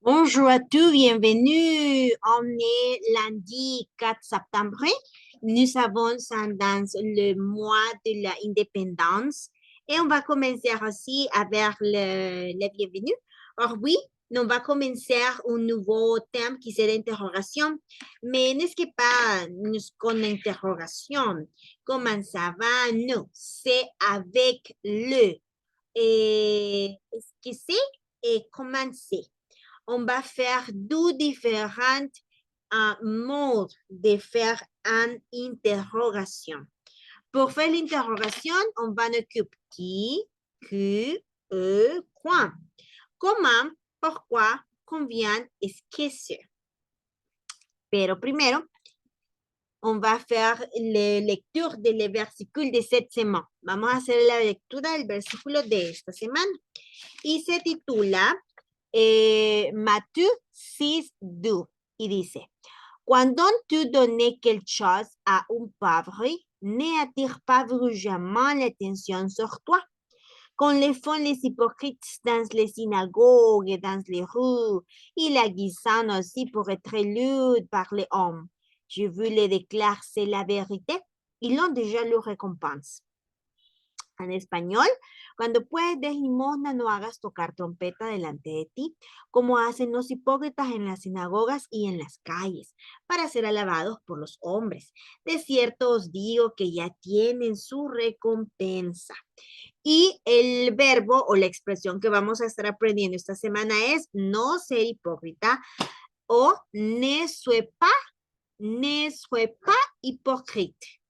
Bonjour à tous, bienvenue. On est lundi 4 septembre. Nous sommes dans le mois de l'indépendance et on va commencer aussi avec le bienvenue. Or oui, on va commencer un nouveau thème qui c'est l'interrogation, mais n'est-ce pas con interrogation? Comment ça va? Non, c'est avec le. Est-ce que c'est et comment c'est? On va faire deux différents modes de faire une interrogation. Pour faire l'interrogation, on va occuper qui, quoi. Comment, pourquoi, combien, est-ce que c'est. Pero primero, on va faire la lecture de los versículos de cette semaine. Vamos a hacer la lectura del versículo de esta semana. Y se titula Matthieu 6:2. Y dice, quand tu donnes quelque chose à un pauvre, n'attire pas brusquement l'attention sur toi. Comme le font les hypocrites dans les synagogues et dans les rues, ils l'aguisent aussi pour être lus par les hommes. Je vous le déclare, c'est la vérité. Ils ont déjà leur récompense. En español, cuando puedes de limosna, no hagas tocar trompeta delante de ti, como hacen los hipócritas en las sinagogas y en las calles, para ser alabados por los hombres. De cierto os digo que ya tienen su recompensa. Y el verbo o la expresión que vamos a estar aprendiendo esta semana es no ser hipócrita o ne sois pas hypocrite.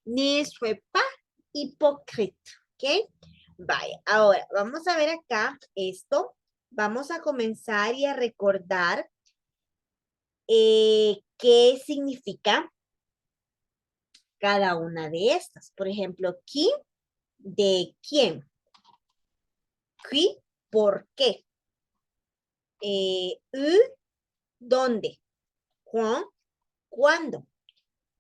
Ne sois pas hypocrite. ¿Ok? Vaya, ahora vamos a ver acá esto. Vamos a comenzar y a recordar qué significa cada una de estas. Por ejemplo, qui, de quién. Qui, por qué. ¿Dónde? ¿Cuándo?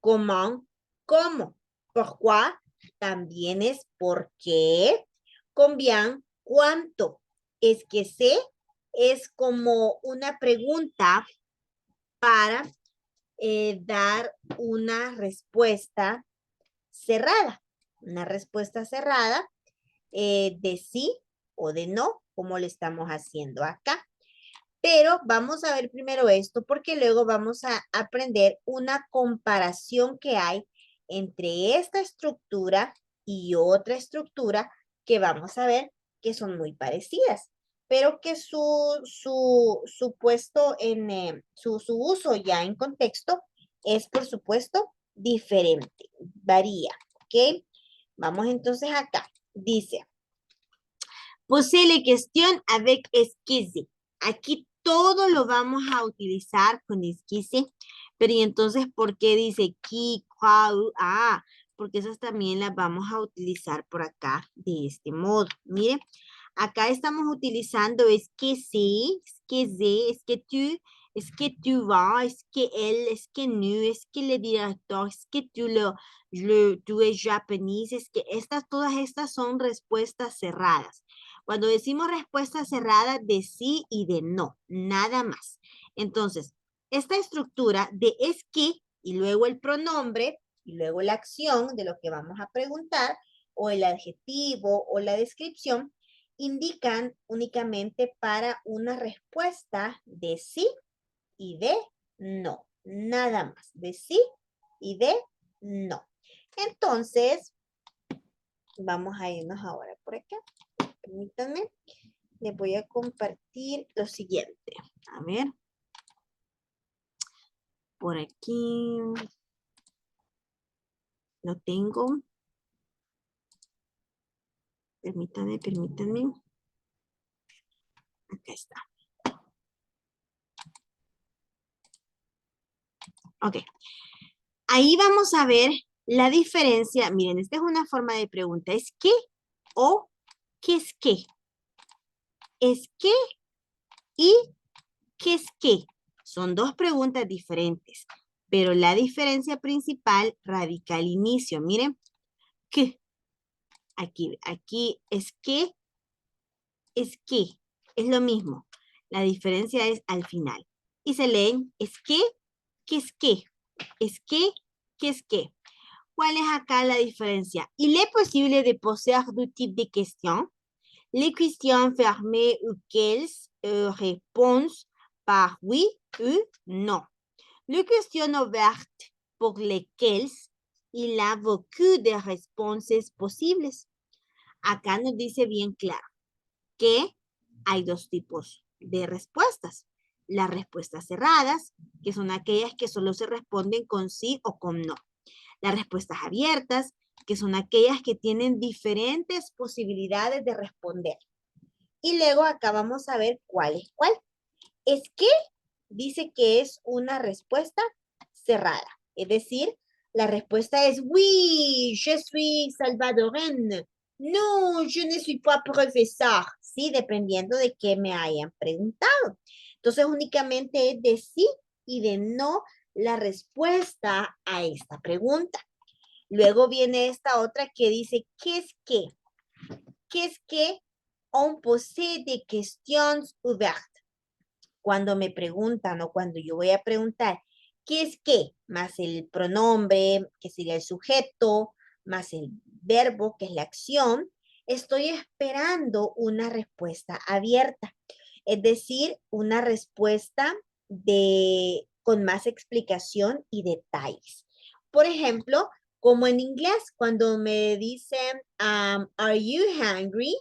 ¿Cómo? ¿Cómo? ¿Pourquoi? También es por qué. Combien, ¿cuánto? Es que sé, es como una pregunta para dar una respuesta cerrada. Una respuesta cerrada de sí o de no, como lo estamos haciendo acá. Pero vamos a ver primero esto porque luego vamos a aprender una comparación que hay entre esta estructura y otra estructura que vamos a ver que son muy parecidas, pero que su puesto en su uso ya en contexto es, por supuesto, diferente, varía, ¿ok? Vamos entonces acá. Dice, posee la cuestión avec esquisse. Aquí todo lo vamos a utilizar con esquisse, pero y entonces, ¿por qué dice qui, cuau? Ah, porque esas también las vamos a utilizar por acá de este modo. Mire, acá estamos utilizando es que sí, es que sí, es que tú vas, es que él, es que no, es que le director, es que tú es japonés, es que todas estas son respuestas cerradas. Cuando decimos respuesta cerrada de sí y de no, nada más. Entonces, esta estructura de es que y luego el pronombre y luego la acción de lo que vamos a preguntar o el adjetivo o la descripción indican únicamente para una respuesta de sí y de no. Nada más, de sí y de no. Entonces, vamos a irnos ahora por acá. Permítanme, les voy a compartir lo siguiente. A ver. Por aquí. Lo tengo. Permítanme. Acá está. Ok. Ahí vamos a ver la diferencia. Miren, esta es una forma de pregunta. ¿Es qué o qué es qué? ¿Es qué y qué es qué? Son dos preguntas diferentes, pero la diferencia principal radica al inicio. Miren, ¿qué? Aquí es que, es lo mismo. La diferencia es al final. Y se leen es que, es que, es que, es que. ¿Cuál es acá la diferencia? Il est possible de poser deux types de questions. Les questions fermées auxquelles réponse par oui ou non. Les questions ouvertes pour lesquelles il y a beaucoup de réponses posibles. Acá nos dice bien claro que hay dos tipos de respuestas. Las respuestas cerradas, que son aquellas que solo se responden con sí o con no. Las respuestas abiertas, que son aquellas que tienen diferentes posibilidades de responder. Y luego acá vamos a ver cuál es cuál. Es que dice que es una respuesta cerrada. Es decir, la respuesta es oui, je suis salvadoraine. No, je ne suis pas profesor. Sí, dependiendo de qué me hayan preguntado. Entonces, únicamente es de sí y de no la respuesta a esta pregunta. Luego viene esta otra que dice, ¿qué es qué? ¿Qué es qué? On possède des questions ouvertes. Cuando me preguntan o cuando yo voy a preguntar, ¿qué es qué? Más el pronombre, que sería el sujeto, más el verbo, que es la acción, estoy esperando una respuesta abierta. Es decir, una respuesta con más explicación y detalles. Por ejemplo, como en inglés, cuando me dicen, are you hungry?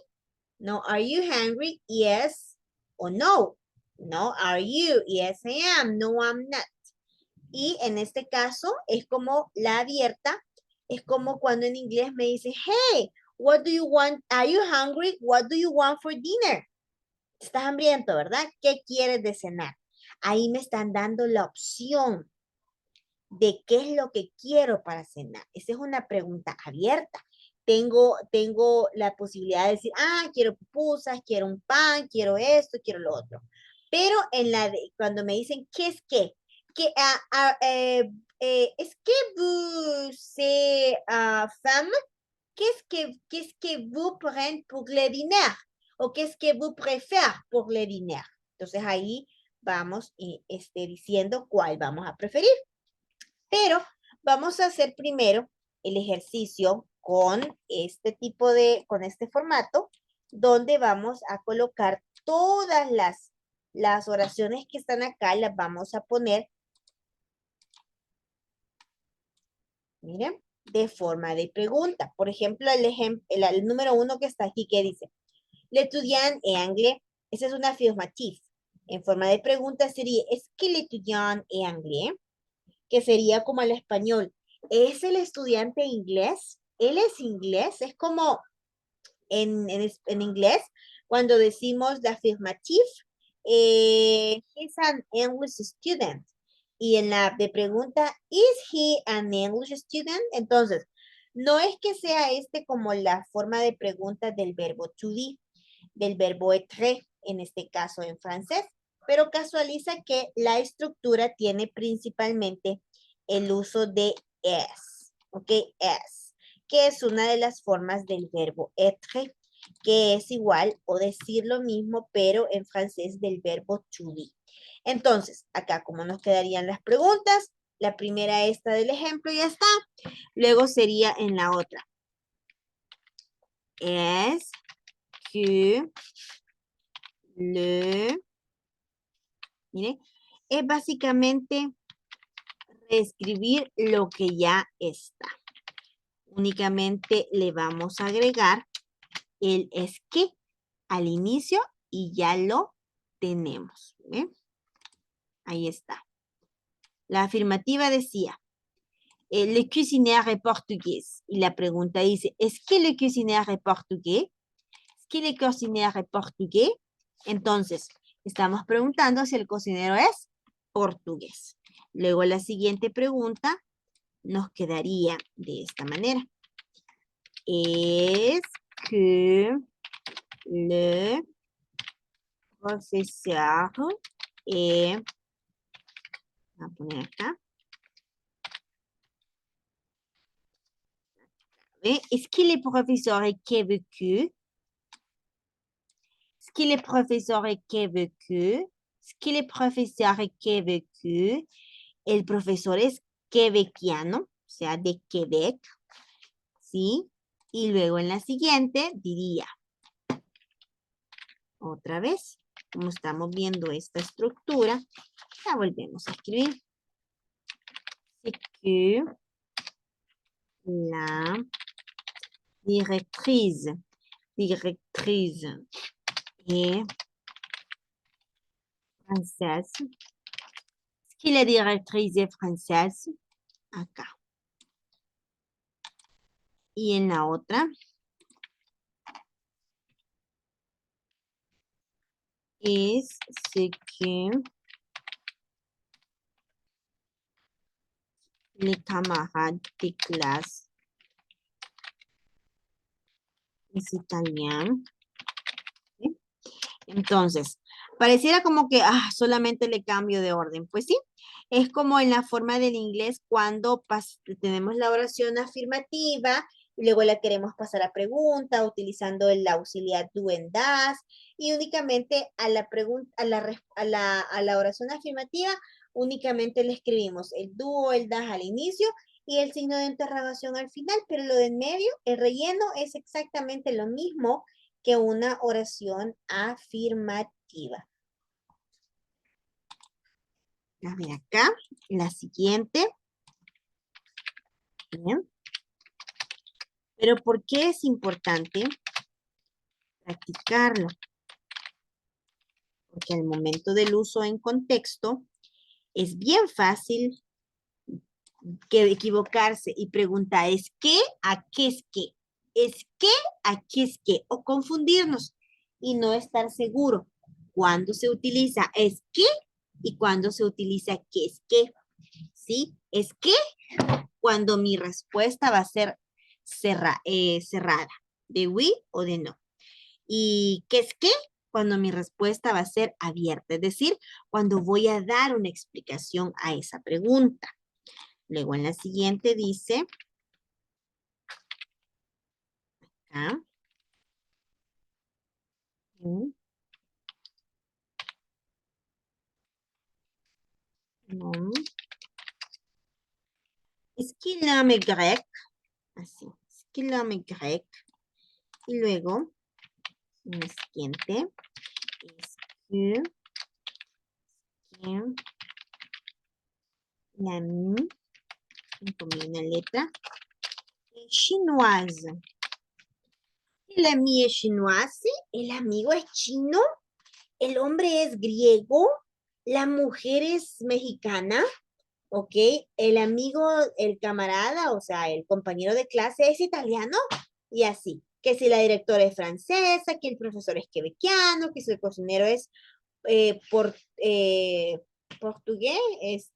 No, are you hungry? Yes o no. No, are you? Yes, I am. No, I'm not. Y en este caso es como la abierta, es como cuando en inglés me dice, hey, what do you want? Are you hungry? What do you want for dinner? Estás hambriento, ¿verdad? ¿Qué quieres de cenar? Ahí me están dando la opción de qué es lo que quiero para cenar. Esa es una pregunta abierta. Tengo la posibilidad de decir, quiero pupusas, quiero un pan, quiero esto, quiero lo otro. Pero cuando me dicen, ¿qué es qué? ¿Es que vous, c'est femme? Qu'est-ce que vous prenez pour le dîner? ¿O qu'est-ce que vous préférez pour le dîner? Entonces ahí vamos diciendo cuál vamos a preferir. Pero vamos a hacer primero el ejercicio con con este formato, donde vamos a colocar todas las oraciones que están acá, las vamos a poner, miren, de forma de pregunta. Por ejemplo, el número 1 que está aquí, que dice, l'étudiant est anglais. Esa es una afirmativa. En forma de pregunta sería, ¿es que l'étudiant est anglais? Que sería como el español. ¿Es el estudiante inglés? ¿Él es inglés? Es como en inglés, cuando decimos la afirmative, he's an English student. Y en la de pregunta, ¿is he an English student? Entonces, no es que sea como la forma de pregunta del verbo to be, del verbo être, en este caso en francés, pero casualiza que la estructura tiene principalmente el uso de es, ¿ok? Es, que es una de las formas del verbo être, que es igual o decir lo mismo, pero en francés del verbo to be. Entonces, acá como nos quedarían las preguntas, la primera esta del ejemplo ya está, luego sería en la otra. Es que mire, es básicamente reescribir lo que ya está. Únicamente le vamos a agregar el es que al inicio y ya lo tenemos. ¿Ve? Ahí está. La afirmativa decía, le cuisinier est portugais. Y la pregunta dice, ¿es que le cuisinier est portugais? ¿Es que le cuisinier est portugais? Entonces, estamos preguntando si el cocinero es portugués. Luego la siguiente pregunta nos quedaría de esta manera. ¿Es que le profesor est... Voy a poner acá. ¿Est-ce que le profesor est québécois? ce que le professeur est québécois, ce que le professeur est québécois, el profesor es quebeciano, o sea, de Quebec, ¿sí? Y luego en la siguiente diría, otra vez, como estamos viendo esta estructura, la volvemos a escribir. C'est que la directrice est française. Est-ce que la directrice est française? Acá. Y en la otra, es ce que les camarades de clase es italiano. ¿Sí? Entonces, pareciera como que solamente le cambio de orden. Pues sí, es como en la forma del inglés cuando tenemos la oración afirmativa y luego la queremos pasar a pregunta utilizando el auxiliar do and does y únicamente a la pregunta, a la oración afirmativa únicamente le escribimos el do o el das al inicio y el signo de interrogación al final, pero lo de en medio, el relleno es exactamente lo mismo que una oración afirmativa. A ver acá, la siguiente. Bien. Pero ¿por qué es importante practicarlo? Porque al momento del uso en contexto es bien fácil que equivocarse y preguntar ¿es qué? ¿A qué es qué? ¿Es qué? ¿A qué es qué? O confundirnos y no estar seguro cuándo se utiliza es qué y cuándo se utiliza qué es qué. ¿Sí? Es que cuando mi respuesta va a ser cerrada, de oui o de no. ¿Y qué es qué? Cuando mi respuesta va a ser abierta, es decir, cuando voy a dar una explicación a esa pregunta. Luego en la siguiente dice, acá, no, es que l'homme grec, así, es que l'homme grec, y luego, en la siguiente, es que l'ami, comí una letra, chinoise. El amigo es chinoise, el amigo es chino, el hombre es griego, la mujer es mexicana, ¿ok? El amigo, el camarada, o sea, el compañero de clase es italiano y así. Que si la directora es francesa, que el profesor es quebeciano, que si el cocinero es portugués,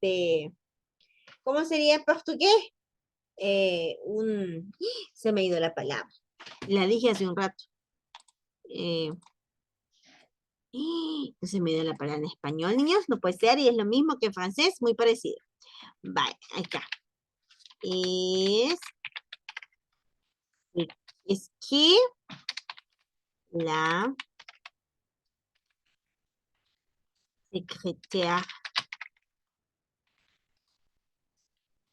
¿cómo sería en portugués? Se me ha ido la palabra. La dije hace un rato. Se me dio la palabra en español, niños. No puede ser y es lo mismo que en francés, muy parecido. Vale, acá. Es que la secretaria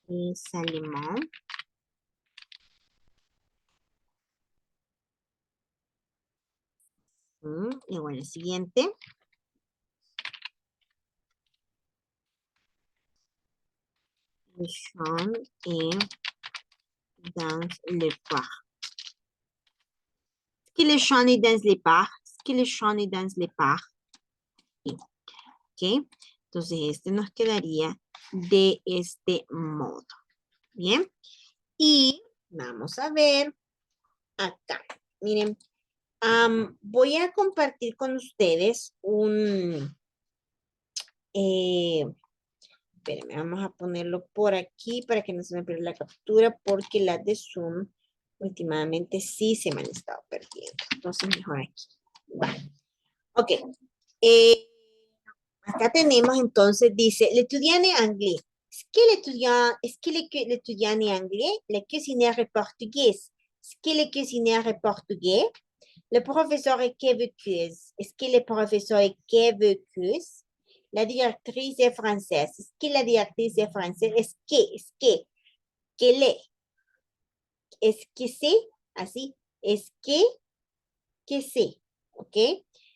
es alemán. Y bueno, el siguiente. Le chant et dans le parc. Est-ce que le chant est dans le parc? Est-ce que le chant est dans le parc? Ok. Entonces, este nos quedaría de este modo. Bien. Y vamos a ver acá. Miren, voy a compartir con ustedes espérenme, vamos a ponerlo por aquí para que no se me pierda la captura porque las de Zoom últimamente sí se me han estado perdiendo. Entonces mejor aquí. Vale. Ok. Acá tenemos entonces, dice, l'étudiant est anglais. Est-ce que l'étudiant est anglais? Le cuisinière est portugaise. Est-ce que le cuisinière est portugais? Le professeur est québécoise. Est-ce que le professeur est québécoise? La directrice est française. Est-ce que la directrice est française? Qu'elle est que c'est, así, que sé, ¿ok?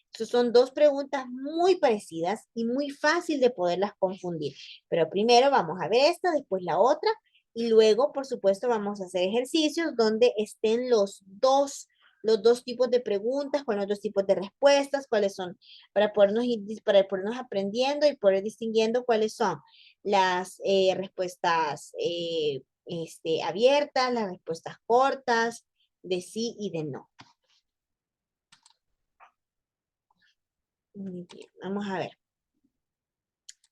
Entonces son dos preguntas muy parecidas y muy fácil de poderlas confundir. Pero primero vamos a ver esta, después la otra y luego, por supuesto, vamos a hacer ejercicios donde estén los dos tipos de preguntas, con los dos tipos de respuestas, cuáles son, para podernos aprendiendo y poder distinguiendo cuáles son las respuestas abiertas, las respuestas cortas, de sí y de no. Muy bien, vamos a ver.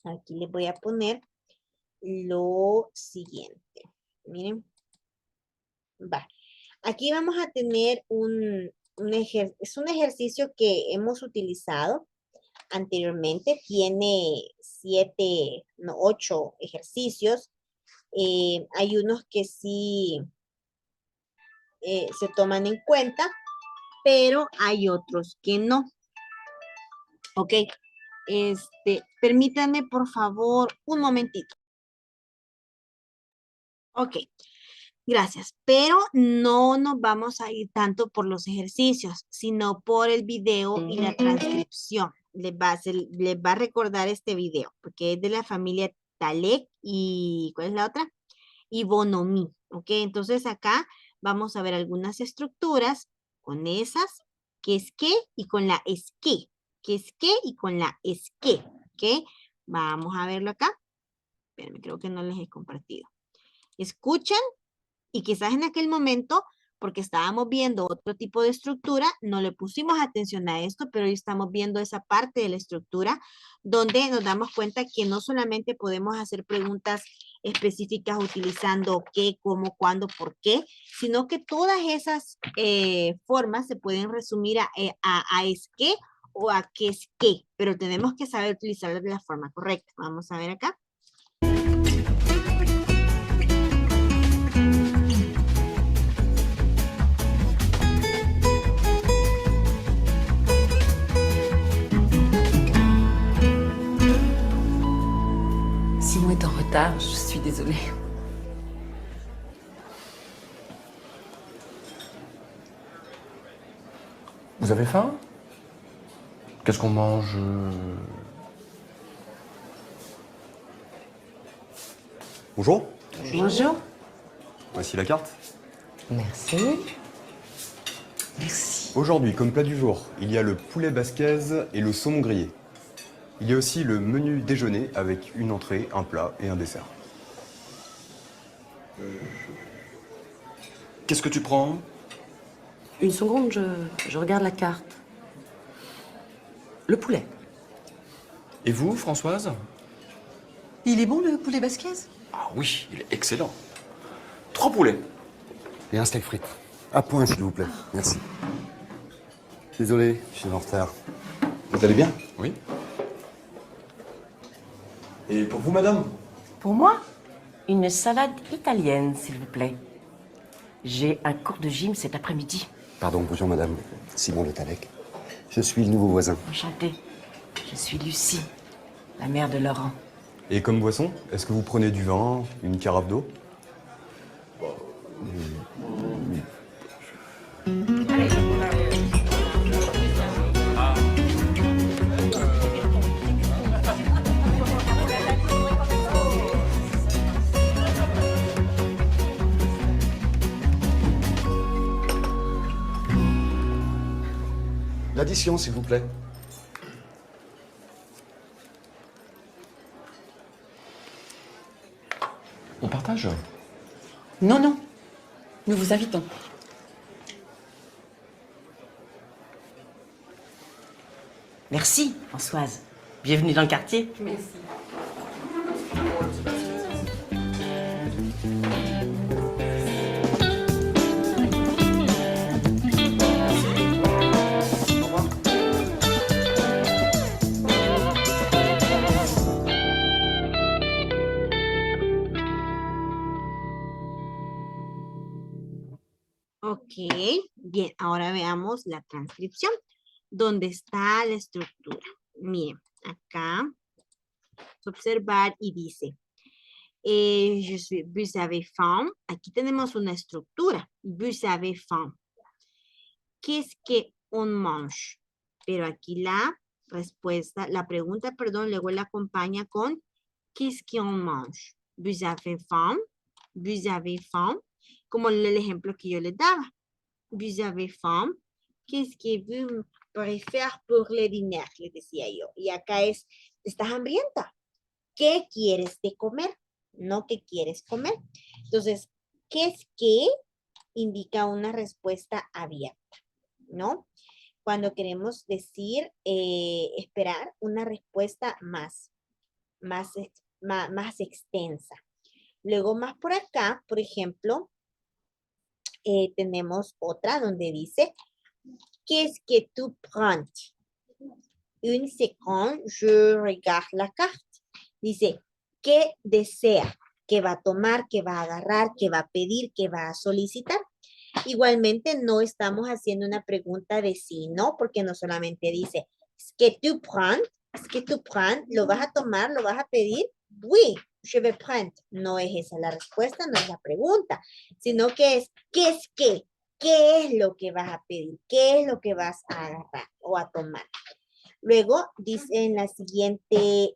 Aquí les voy a poner lo siguiente. Miren. Va. Aquí vamos a tener es un ejercicio que hemos utilizado anteriormente. Tiene 7, no, 8 ejercicios. Hay unos que sí se toman en cuenta, pero hay otros que no. Ok. Permítanme, por favor, un momentito. Ok. Gracias, pero no nos vamos a ir tanto por los ejercicios, sino por el video y la transcripción. Les va a recordar este video, porque es de la familia Talek y, ¿cuál es la otra? Y Bonomi, ¿ok? Entonces acá vamos a ver algunas estructuras con esas, que es que y con la es que es que y con la es que, ¿ok? Vamos a verlo acá. Espérenme, creo que no les he compartido. Escuchan. Y quizás en aquel momento, porque estábamos viendo otro tipo de estructura, no le pusimos atención a esto, pero hoy estamos viendo esa parte de la estructura donde nos damos cuenta que no solamente podemos hacer preguntas específicas utilizando qué, cómo, cuándo, por qué, sino que todas esas formas se pueden resumir a es que o a qué es qué, pero tenemos que saber utilizarlas de la forma correcta. Vamos a ver acá. Simon est en retard, je suis désolée. Vous avez faim? Qu'est-ce qu'on mange? Bonjour, Bonjour. voici la carte. Merci. Merci. Aujourd'hui, comme plat du jour, il y a le poulet basquez et le saumon grillé. Il y a aussi le menu déjeuner avec une entrée, un plat et un dessert. Qu'est-ce que tu prends? Une seconde, je regarde la carte. Le poulet. Et vous, Françoise? Il est bon le poulet basquez? Ah oui, il est excellent. 3 poulets. Et un steak frites. À point, s'il vous plaît. Merci. Désolé, je suis en retard. Vous allez bien? Oui. Et pour vous, madame? Pour moi, une salade italienne, s'il vous plaît. J'ai un cours de gym cet après-midi. Pardon, bonjour madame. Simon Le Talek. Je suis le nouveau voisin. Enchantée. Je suis Lucie, la mère de Laurent. Et comme boisson, est-ce que vous prenez du vin, une carafe d'eau? L'addition, s'il vous plaît. On partage? Non, non. Nous vous invitons. Merci, Françoise. Bienvenue dans le quartier. Merci. Ok, bien, ahora veamos la transcripción. ¿Dónde está la estructura? Miren, acá, observar y dice, vous avez faim. Aquí tenemos una estructura. Vous avez faim. Qu'est-ce qu'on mange? Pero aquí la respuesta, la pregunta, perdón, luego la acompaña con qu'est-ce qu'on mange? Vous avez faim? Vous avez faim? Como el ejemplo que yo les daba. Vous avez faim? Qu'est-ce que vous préférez pour le dîner? Les decía yo. Y acá es, ¿estás hambrienta? ¿Qué quieres de comer? No qué quieres comer. Entonces, ¿qué es que indica una respuesta abierta? ¿No? Cuando queremos decir, esperar una respuesta más extensa. Luego más por acá, por ejemplo, tenemos otra donde dice, qu'est-ce que tu prends? Une seconde, je regarde la carte. Dice, ¿qué desea? ¿Qué va a tomar? ¿Qué va a agarrar? ¿Qué va a pedir? ¿Qué va a solicitar? Igualmente no estamos haciendo una pregunta de sí, ¿no? Porque no solamente dice, ¿es que tu prends? ¿Es que tu prends? ¿Lo vas a tomar? ¿Lo vas a pedir? Oui, je vais prendre. No es esa la respuesta, no es la pregunta, sino que es, ¿qué es qué? ¿Qué es lo que vas a pedir? ¿Qué es lo que vas a agarrar o a tomar? Luego dice en la siguiente,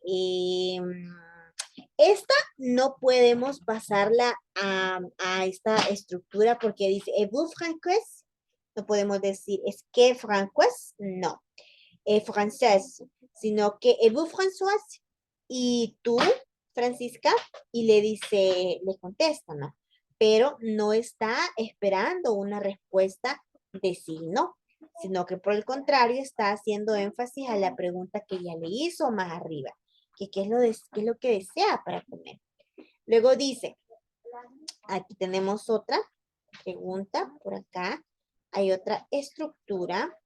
esta no podemos pasarla a esta estructura porque dice, ¿vous francois? No podemos decir, ¿es que francois? No. Francés, sino que ¿vous François? Y tú, Francisca, y le dice, le contesta, ¿no? Pero no está esperando una respuesta de sí, ¿no? Sino que por el contrario está haciendo énfasis a la pregunta que ya le hizo más arriba, que qué es lo que desea para comer. Luego dice, aquí tenemos otra pregunta, por acá hay otra estructura,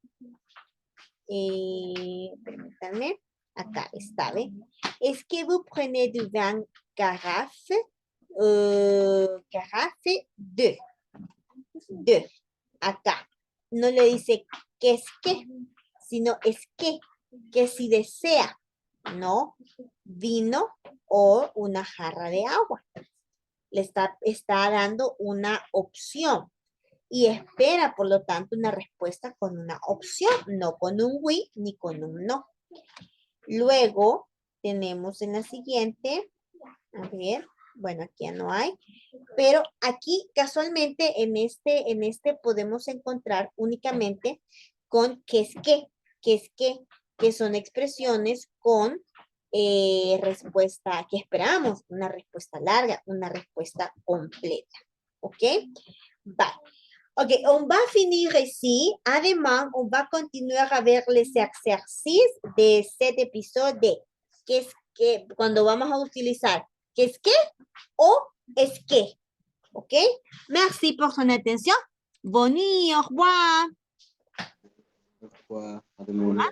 permítanme, acá está, ¿ve? Es que vous prenez du vin carafe, carafe de, acá. No le dice que es que, sino es que si desea, ¿no? Vino o una jarra de agua. Le está dando una opción y espera, por lo tanto, una respuesta con una opción, no con un oui ni con un no. Luego tenemos en la siguiente, a ver, bueno, aquí ya no hay, pero aquí casualmente en este podemos encontrar únicamente con que son expresiones con respuesta que esperamos, una respuesta larga, una respuesta completa. ¿Ok? Vale. Ok, on va finir ici. Además, on va continuer avec les exercices de cet épisode de ¿qué es que? Cuando vamos a utilizar ¿qué es que? O es que. ¿Ok? Merci por son atención. Bonne nuit, au revoir. Au revoir. À demain.